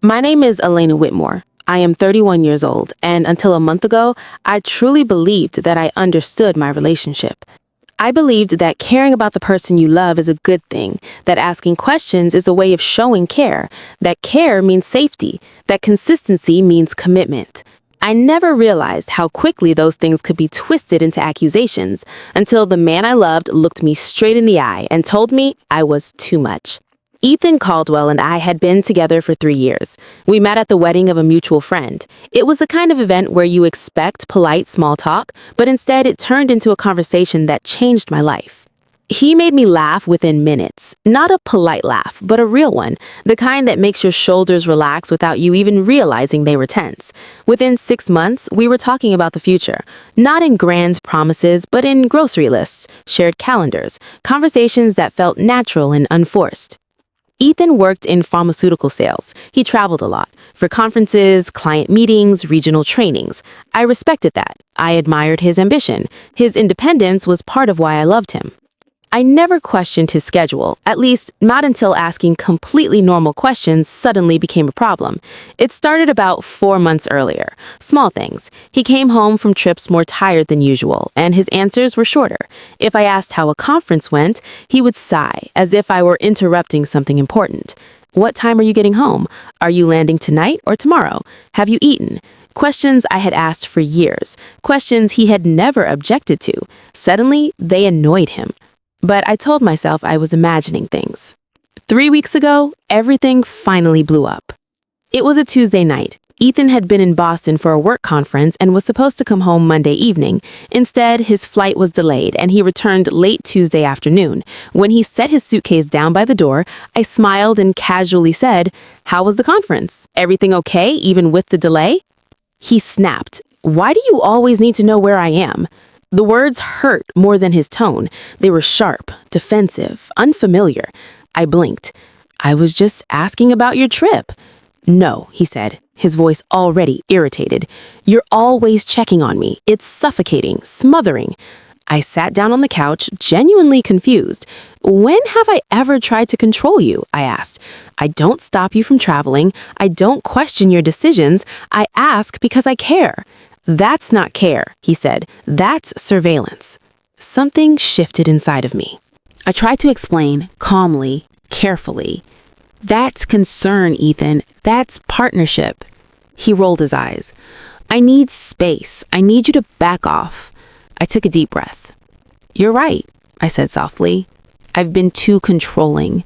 My name is Elena Whitmore. I am 31 years old, and until a month ago, I truly believed that I understood my relationship. I believed that caring about the person you love is a good thing, that asking questions is a way of showing care, that care means safety, that consistency means commitment. I never realized how quickly those things could be twisted into accusations until the man I loved looked me straight in the eye and told me I was too much. Ethan Caldwell and I had been together for 3 years. We met at the wedding of a mutual friend. It was the kind of event where you expect polite small talk, but instead it turned into a conversation that changed my life. He made me laugh within minutes. Not a polite laugh, but a real one, the kind that makes your shoulders relax without you even realizing they were tense. Within 6 months, we were talking about the future, not in grand promises, but in grocery lists, shared calendars, conversations that felt natural and unforced. Ethan worked in pharmaceutical sales. He traveled a lot for conferences, client meetings, regional trainings. I respected that. I admired his ambition. His independence was part of why I loved him. I never questioned his schedule, at least not until asking completely normal questions suddenly became a problem. It started about 4 months earlier. Small things. He came home from trips more tired than usual, and his answers were shorter. If I asked how a conference went, he would sigh, as if I were interrupting something important. What time are you getting home? Are you landing tonight or tomorrow? Have you eaten? Questions I had asked for years. Questions he had never objected to. Suddenly, they annoyed him. But I told myself I was imagining things. 3 weeks ago, everything finally blew up. It was a Tuesday night. Ethan had been in Boston for a work conference and was supposed to come home Monday evening. Instead, his flight was delayed and he returned late Tuesday afternoon. When he set his suitcase down by the door, I smiled and casually said, "How was the conference? Everything okay, even with the delay?" He snapped. "Why do you always need to know where I am?" The words hurt more than his tone. They were sharp, defensive, unfamiliar. I blinked. "I was just asking about your trip." "No," he said, his voice already irritated. "You're always checking on me. It's suffocating, smothering." I sat down on the couch, genuinely confused. "When have I ever tried to control you?" I asked. "I don't stop you from traveling. I don't question your decisions. I ask because I care." "That's not care," he said. "That's surveillance." Something shifted inside of me. I tried to explain, calmly, carefully. "That's concern, Ethan. That's partnership." He rolled his eyes. "I need space. I need you to back off." I took a deep breath. "You're right," I said softly. "I've been too controlling."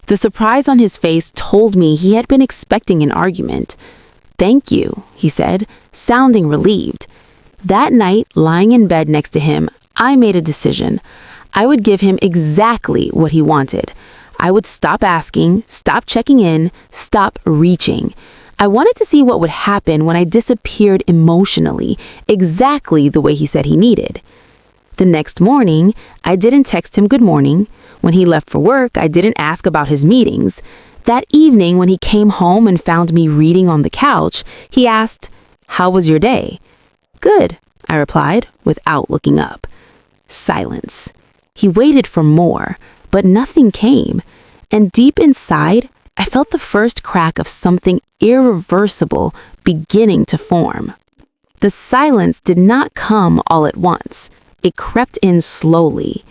The surprise on his face told me he had been expecting an argument. "Thank you," he said, sounding relieved. That night, lying in bed next to him, I made a decision. I would give him exactly what he wanted. I would stop asking, stop checking in, stop reaching. I wanted to see what would happen when I disappeared emotionally, exactly the way he said he needed. The next morning, I didn't text him good morning. When he left for work, I didn't ask about his meetings. That evening, when he came home and found me reading on the couch, he asked, "How was your day?" "Good," I replied, without looking up. Silence. He waited for more, but nothing came. And deep inside, I felt the first crack of something irreversible beginning to form. The silence did not come all at once. It crept in slowly.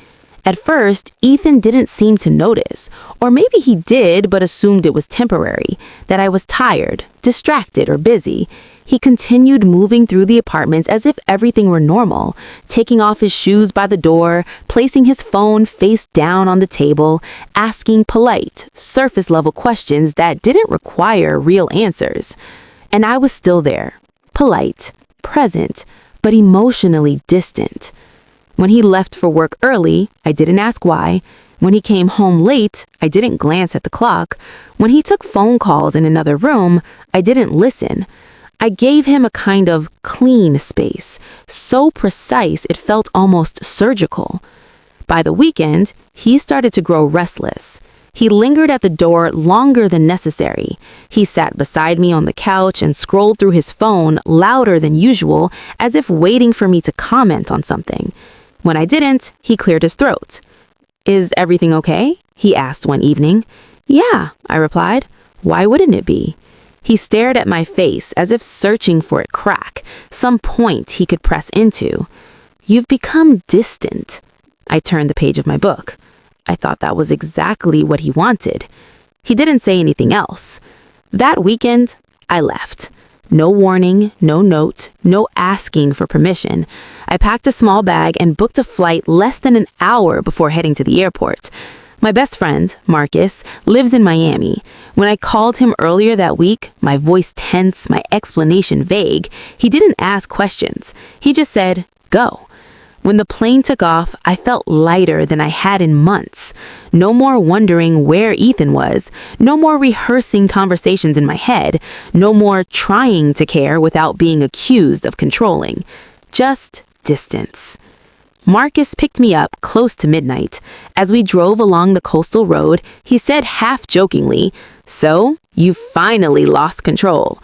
At first, Ethan didn't seem to notice, or maybe he did but assumed it was temporary, that I was tired, distracted, or busy. He continued moving through the apartment as if everything were normal, taking off his shoes by the door, placing his phone face down on the table, asking polite, surface-level questions that didn't require real answers. And I was still there, polite, present, but emotionally distant. When he left for work early, I didn't ask why. When he came home late, I didn't glance at the clock. When he took phone calls in another room, I didn't listen. I gave him a kind of clean space, so precise it felt almost surgical. By the weekend, he started to grow restless. He lingered at the door longer than necessary. He sat beside me on the couch and scrolled through his phone louder than usual, as if waiting for me to comment on something. When I didn't, he cleared his throat. "Is everything okay?" he asked one evening. "Yeah," I replied. "Why wouldn't it be?" He stared at my face as if searching for a crack, some point he could press into. "You've become distant." I turned the page of my book. I thought that was exactly what he wanted. He didn't say anything else. That weekend, I left. No warning, no note, no asking for permission. I packed a small bag and booked a flight less than an hour before heading to the airport. My best friend, Marcus, lives in Miami. When I called him earlier that week, my voice tense, my explanation vague, he didn't ask questions. He just said, "Go." When the plane took off, I felt lighter than I had in months. No more wondering where Ethan was. No more rehearsing conversations in my head. No more trying to care without being accused of controlling. Just distance. Marcus picked me up close to midnight. As we drove along the coastal road, he said half-jokingly, "So, you finally lost control."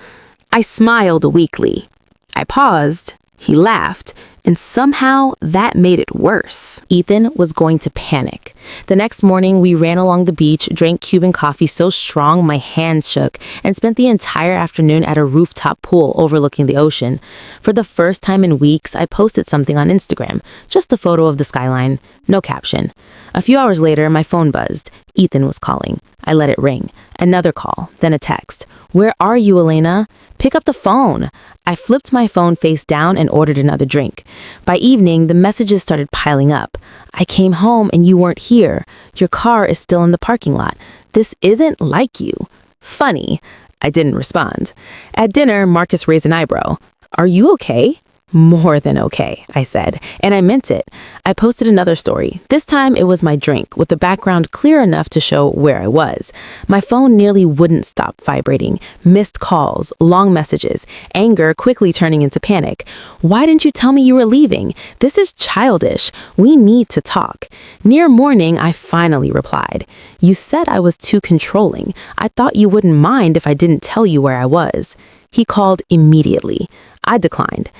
I smiled weakly. I paused. He laughed. And somehow that made it worse. Ethan was going to panic. The next morning, we ran along the beach, drank Cuban coffee so strong my hands shook, and spent the entire afternoon at a rooftop pool overlooking the ocean. For the first time in weeks, I posted something on Instagram, just a photo of the skyline, no caption. A few hours later, my phone buzzed. Ethan was calling. I let it ring. Another call, then a text. "Where are you, Elena? Pick up the phone." I flipped my phone face down and ordered another drink. By evening, the messages started piling up. "I came home and you weren't here. Your car is still in the parking lot. This isn't like you." "Funny." I didn't respond. At dinner, Marcus raised an eyebrow. "Are you okay?" "More than okay," I said, and I meant it. I posted another story. This time it was my drink, with the background clear enough to show where I was. My phone nearly wouldn't stop vibrating. Missed calls, long messages, anger quickly turning into panic. "Why didn't you tell me you were leaving? This is childish. We need to talk." Near morning, I finally replied. "You said I was too controlling. I thought you wouldn't mind if I didn't tell you where I was." He called immediately. I declined.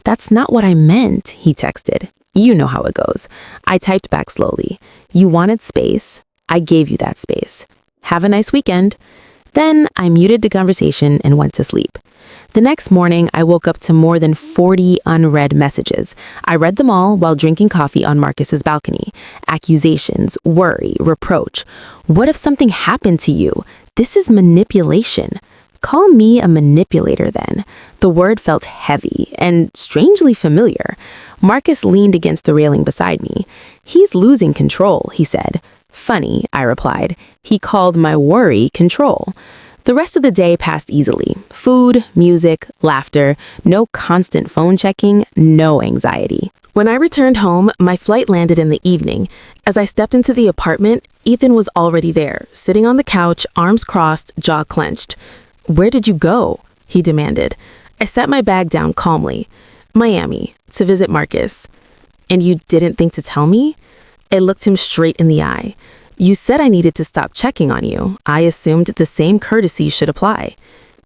"That's not what I meant," he texted. "You know how it goes." I typed back slowly. "You wanted space. I gave you that space. Have a nice weekend." Then I muted the conversation and went to sleep. The next morning, I woke up to more than 40 unread messages. I read them all while drinking coffee on Marcus's balcony. Accusations, worry, reproach. What if something happened to you? This is manipulation. Call me a manipulator then. The word felt heavy and strangely familiar. Marcus leaned against the railing beside me. "He's losing control," he said. "Funny," I replied. He called my worry control. The rest of the day passed easily. Food, music, laughter, no constant phone checking, no anxiety. When I returned home, my flight landed in the evening. As I stepped into the apartment, Ethan was already there, sitting on the couch, arms crossed, jaw clenched. "Where did you go?" he demanded. I set my bag down calmly. "Miami, to visit Marcus." "And you didn't think to tell me?" I looked him straight in the eye. "You said I needed to stop checking on you. I assumed the same courtesy should apply."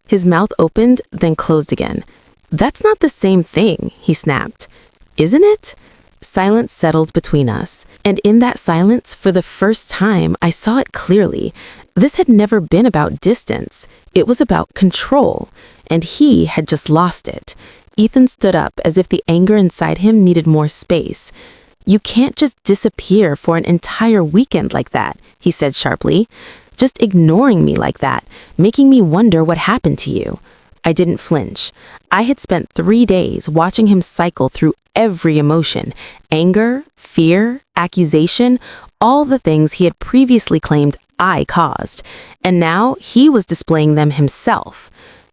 His mouth opened, then closed again. "That's not the same thing," he snapped. "Isn't it?" Silence settled between us, and in that silence, for the first time, I saw it clearly. This had never been about distance. It was about control, and he had just lost it. Ethan stood up as if the anger inside him needed more space. "You can't just disappear for an entire weekend like that," he said sharply. "Just ignoring me like that, making me wonder what happened to you." I didn't flinch. I had spent 3 days watching him cycle through every emotion, anger, fear, accusation, all the things he had previously claimed I caused. And now he was displaying them himself.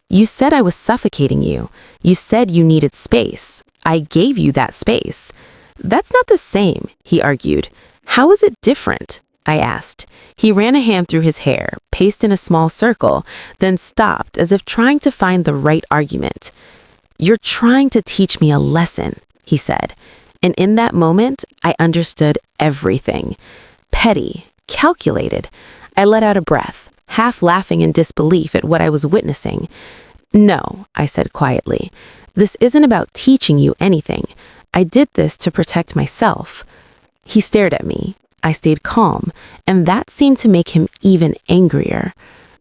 "You said I was suffocating you. You said you needed space. I gave you that space." "That's not the same," he argued. "How is it different?" I asked. He ran a hand through his hair, paced in a small circle, then stopped as if trying to find the right argument. "You're trying to teach me a lesson," he said. And in that moment, I understood everything. Petty, calculated. I let out a breath, half laughing in disbelief at what I was witnessing. "No," I said quietly. "This isn't about teaching you anything. I did this to protect myself." He stared at me. I stayed calm, and that seemed to make him even angrier.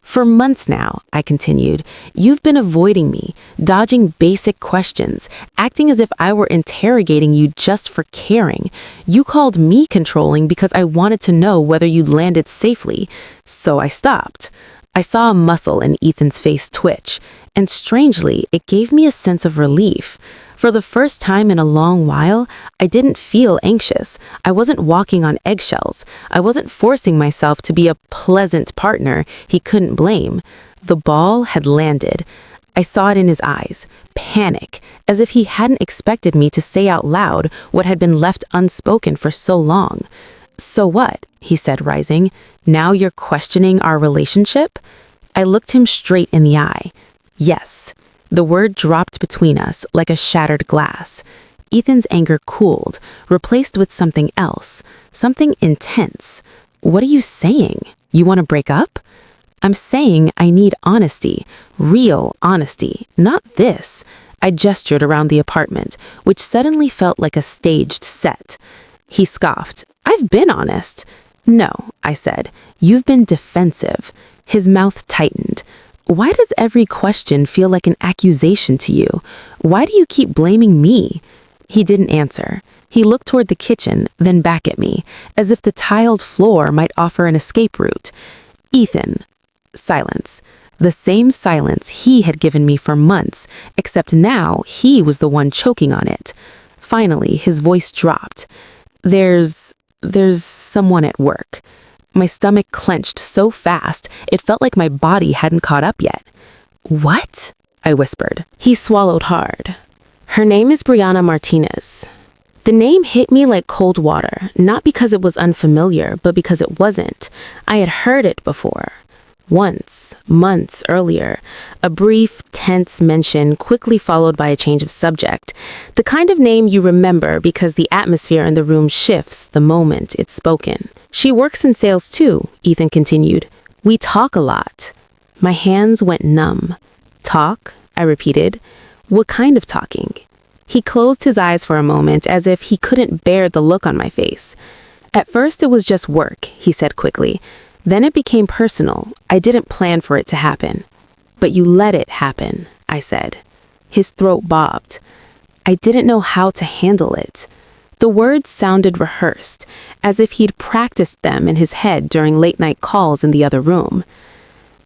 For months now, I continued, you've been avoiding me, dodging basic questions, acting as if I were interrogating you just for caring. You called me controlling because I wanted to know whether you'd landed safely, so I stopped. I saw a muscle in Ethan's face twitch, and strangely, it gave me a sense of relief. For the first time in a long while, I didn't feel anxious. I wasn't walking on eggshells. I wasn't forcing myself to be a pleasant partner he couldn't blame. The ball had landed. I saw it in his eyes, panic, as if he hadn't expected me to say out loud what had been left unspoken for so long. "So what?" he said, rising. "Now you're questioning our relationship?" I looked him straight in the eye. Yes. The word dropped between us like a shattered glass. Ethan's anger cooled, replaced with something else, something intense. "What are you saying? You want to break up?" "I'm saying I need honesty, real honesty, not this." I gestured around the apartment, which suddenly felt like a staged set. He scoffed. "I've been honest." "No," I said. "You've been defensive." His mouth tightened. "Why does every question feel like an accusation to you? Why do you keep blaming me?" He didn't answer. He looked toward the kitchen, then back at me, as if the tiled floor might offer an escape route. "Ethan." Silence. The same silence he had given me for months, except now he was the one choking on it. Finally, his voice dropped. There's someone at work." My stomach clenched so fast, it felt like my body hadn't caught up yet. "What?" I whispered. He swallowed hard. "Her name is Brianna Martinez." The name hit me like cold water, not because it was unfamiliar, but because it wasn't. I had heard it before. Once, months earlier, a brief, tense mention quickly followed by a change of subject. The kind of name you remember because the atmosphere in the room shifts the moment it's spoken. "She works in sales too," Ethan continued. "We talk a lot." My hands went numb. "Talk?" I repeated. "What kind of talking?" He closed his eyes for a moment as if he couldn't bear the look on my face. "At first it was just work," he said quickly. "Then it became personal. I didn't plan for it to happen." "But you let it happen," I said. His throat bobbed. I didn't know how to handle it. The words sounded rehearsed, as if he'd practiced them in his head during late-night calls in the other room.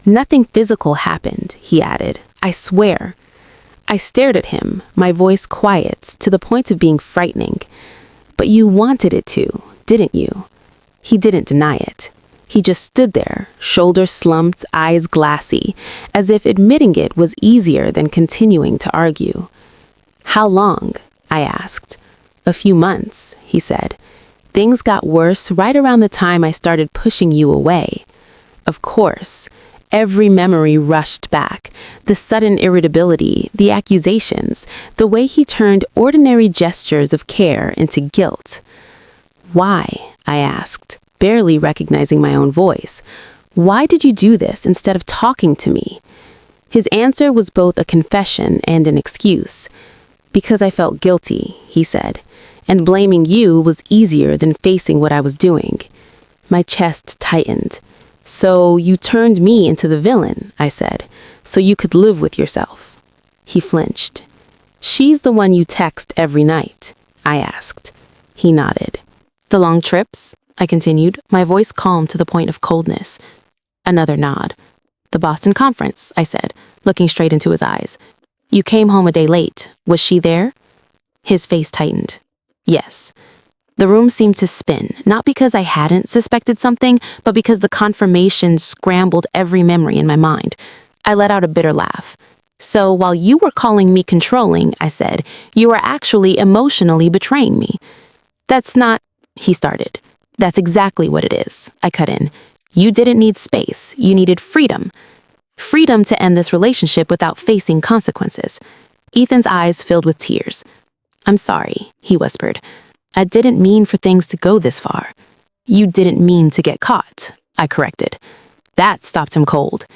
"Nothing physical happened," he added. "I swear." I stared at him, my voice quiet to the point of being frightening. "But you wanted it to, didn't you?" He didn't deny it. He just stood there, shoulders slumped, eyes glassy, as if admitting it was easier than continuing to argue. "How long?" I asked. "A few months," he said. "Things got worse right around the time I started pushing you away." Of course, every memory rushed back. The sudden irritability, the accusations, the way he turned ordinary gestures of care into guilt. "Why?" I asked, barely recognizing my own voice. "Why did you do this instead of talking to me?" His answer was both a confession and an excuse. "Because I felt guilty," he said, "and blaming you was easier than facing what I was doing." My chest tightened. "So you turned me into the villain," I said, "so you could live with yourself." He flinched. "She's the one you text every night?" I asked. He nodded. "The long trips?" I continued, my voice calm to the point of coldness. Another nod. "The Boston conference," I said, looking straight into his eyes. "You came home a day late. Was she there?" His face tightened. "Yes." The room seemed to spin, not because I hadn't suspected something, but because the confirmation scrambled every memory in my mind. I let out a bitter laugh. "So while you were calling me controlling," I said, "you were actually emotionally betraying me." "That's not," he started. "That's exactly what it is," I cut in. "You didn't need space. You needed freedom. Freedom to end this relationship without facing consequences." Ethan's eyes filled with tears. "I'm sorry," he whispered. "I didn't mean for things to go this far." "You didn't mean to get caught," I corrected. That stopped him cold.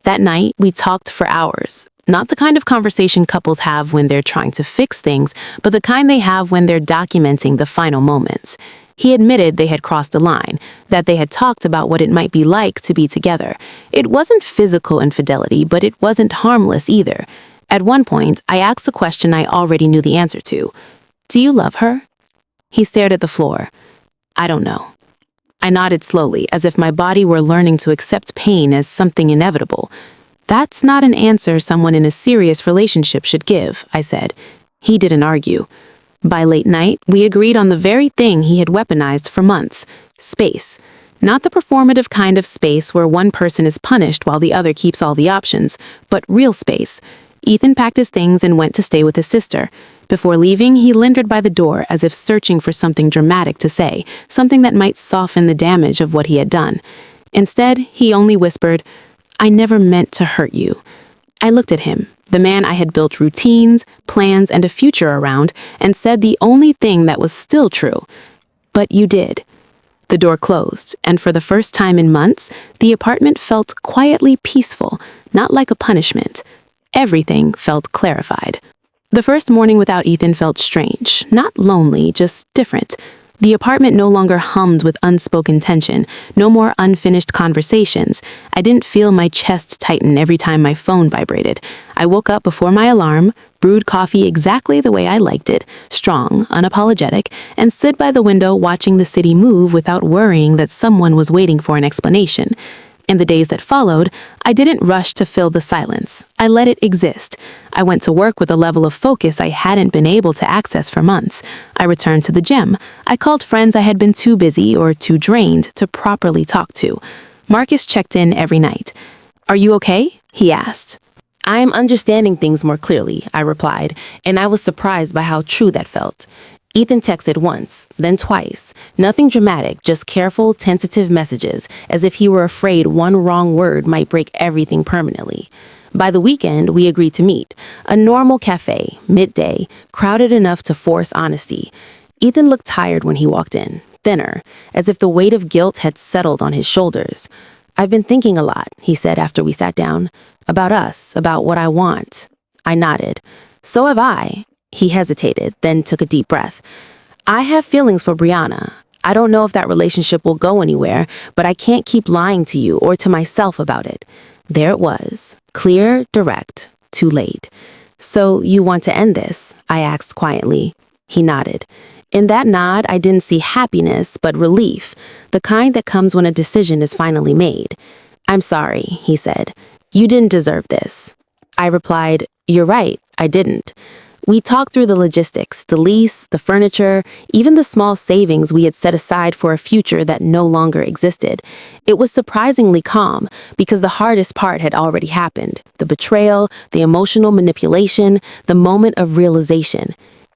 That night, we talked for hours. Not the kind of conversation couples have when they're trying to fix things, but the kind they have when they're documenting the final moments. He admitted they had crossed a line, that they had talked about what it might be like to be together. It wasn't physical infidelity, but it wasn't harmless either. At one point, I asked a question I already knew the answer to. "Do you love her?" He stared at the floor. "I don't know." I nodded slowly, as if my body were learning to accept pain as something inevitable. "That's not an answer someone in a serious relationship should give," I said. He didn't argue. By late night, we agreed on the very thing he had weaponized for months: space. Not the performative kind of space where one person is punished while the other keeps all the options, but real space. Ethan packed his things and went to stay with his sister. Before leaving, he lingered by the door as if searching for something dramatic to say, something that might soften the damage of what he had done. Instead, he only whispered, "I never meant to hurt you." I looked at him, the man I had built routines, plans, and a future around, and said the only thing that was still true. "But you did." The door closed, and for the first time in months, the apartment felt quietly peaceful, not like a punishment. Everything felt clarified. The first morning without Ethan felt strange, not lonely, just different. The apartment no longer hummed with unspoken tension, no more unfinished conversations. I didn't feel my chest tighten every time my phone vibrated. I woke up before my alarm, brewed coffee exactly the way I liked it, strong, unapologetic, and stood by the window watching the city move without worrying that someone was waiting for an explanation. In the days that followed, I didn't rush to fill the silence. I let it exist. I went to work with a level of focus I hadn't been able to access for months. I returned to the gym. I called friends I had been too busy or too drained to properly talk to. Marcus checked in every night. "Are you okay?" he asked. "I am understanding things more clearly," I replied, and I was surprised by how true that felt. Ethan texted once, then twice. Nothing dramatic, just careful, tentative messages, as if he were afraid one wrong word might break everything permanently. By the weekend, we agreed to meet. A normal cafe, midday, crowded enough to force honesty. Ethan looked tired when he walked in, thinner, as if the weight of guilt had settled on his shoulders. "I've been thinking a lot," he said after we sat down. "About us, about what I want." I nodded. "So have I." He hesitated, then took a deep breath. "I have feelings for Brianna. I don't know if that relationship will go anywhere, but I can't keep lying to you or to myself about it." There it was, clear, direct, too late. "So you want to end this?" I asked quietly. He nodded. In that nod, I didn't see happiness, but relief, the kind that comes when a decision is finally made. "I'm sorry," he said. "You didn't deserve this." I replied, "You're right, I didn't." We talked through the logistics, the lease, the furniture, even the small savings we had set aside for a future that no longer existed. It was surprisingly calm because the hardest part had already happened: the betrayal, the emotional manipulation, the moment of realization.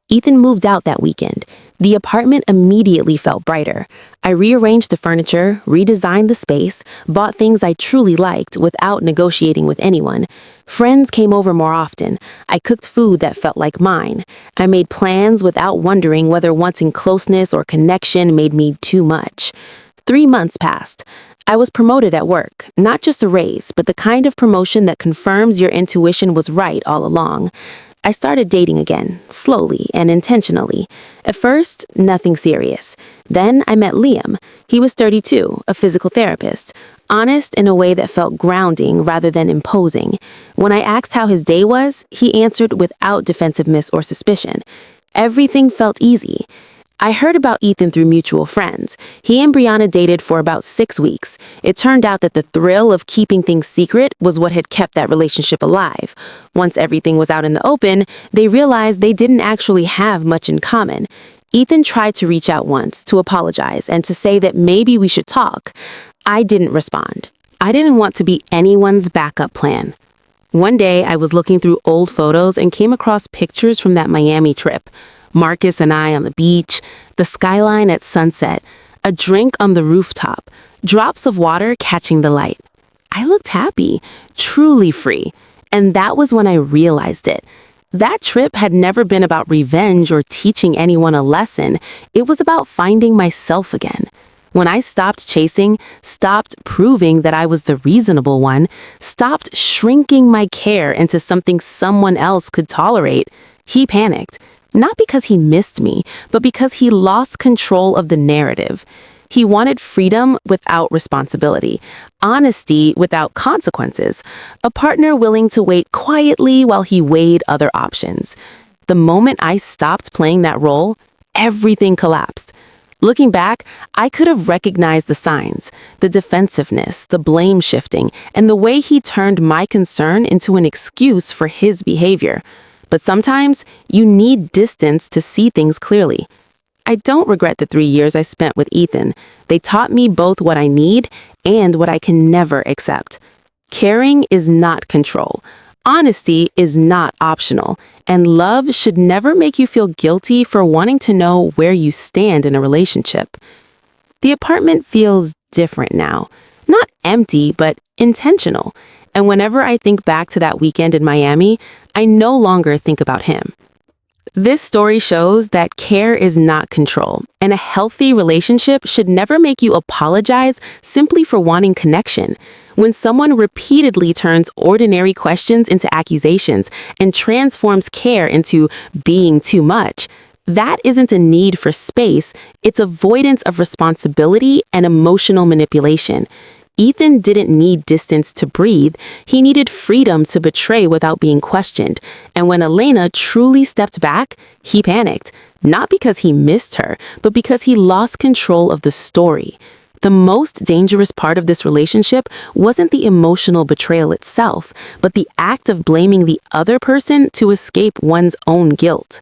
Ethan moved out that weekend. The apartment immediately felt brighter. I rearranged the furniture, redesigned the space, bought things I truly liked without negotiating with anyone. Friends came over more often. I cooked food that felt like mine. I made plans without wondering whether wanting closeness or connection made me too much. 3 months passed. I was promoted at work, not just a raise, but the kind of promotion that confirms your intuition was right all along. I started dating again, slowly and intentionally. At first, nothing serious. Then I met Liam. He was 32, a physical therapist, honest in a way that felt grounding rather than imposing. When I asked how his day was, he answered without defensiveness or suspicion. Everything felt easy. I heard about Ethan through mutual friends. He and Brianna dated for about 6 weeks. It turned out that the thrill of keeping things secret was what had kept that relationship alive. Once everything was out in the open, they realized they didn't actually have much in common. Ethan tried to reach out once, to apologize, and to say that maybe we should talk. I didn't respond. I didn't want to be anyone's backup plan. One day, I was looking through old photos and came across pictures from that Miami trip. Marcus and I on the beach, the skyline at sunset, a drink on the rooftop, drops of water catching the light. I looked happy, truly free, and that was when I realized it. That trip had never been about revenge or teaching anyone a lesson. It was about finding myself again. When I stopped chasing, stopped proving that I was the reasonable one, stopped shrinking my care into something someone else could tolerate, he panicked. Not because he missed me, but because he lost control of the narrative. He wanted freedom without responsibility, honesty without consequences, a partner willing to wait quietly while he weighed other options. The moment I stopped playing that role, everything collapsed. Looking back, I could have recognized the signs, the defensiveness, the blame shifting, and the way he turned my concern into an excuse for his behavior. But sometimes you need distance to see things clearly. I don't regret the 3 years I spent with Ethan. They taught me both what I need and what I can never accept. Caring is not control. Honesty is not optional. And love should never make you feel guilty for wanting to know where you stand in a relationship. The apartment feels different now. Not empty, but intentional. And whenever I think back to that weekend in Miami, I no longer think about him. This story shows that care is not control, and a healthy relationship should never make you apologize simply for wanting connection. When someone repeatedly turns ordinary questions into accusations and transforms care into being too much, that isn't a need for space, it's avoidance of responsibility and emotional manipulation. Ethan didn't need distance to breathe. He needed freedom to betray without being questioned. And when Elena truly stepped back, he panicked. Not because he missed her, but because he lost control of the story. The most dangerous part of this relationship wasn't the emotional betrayal itself, but the act of blaming the other person to escape one's own guilt.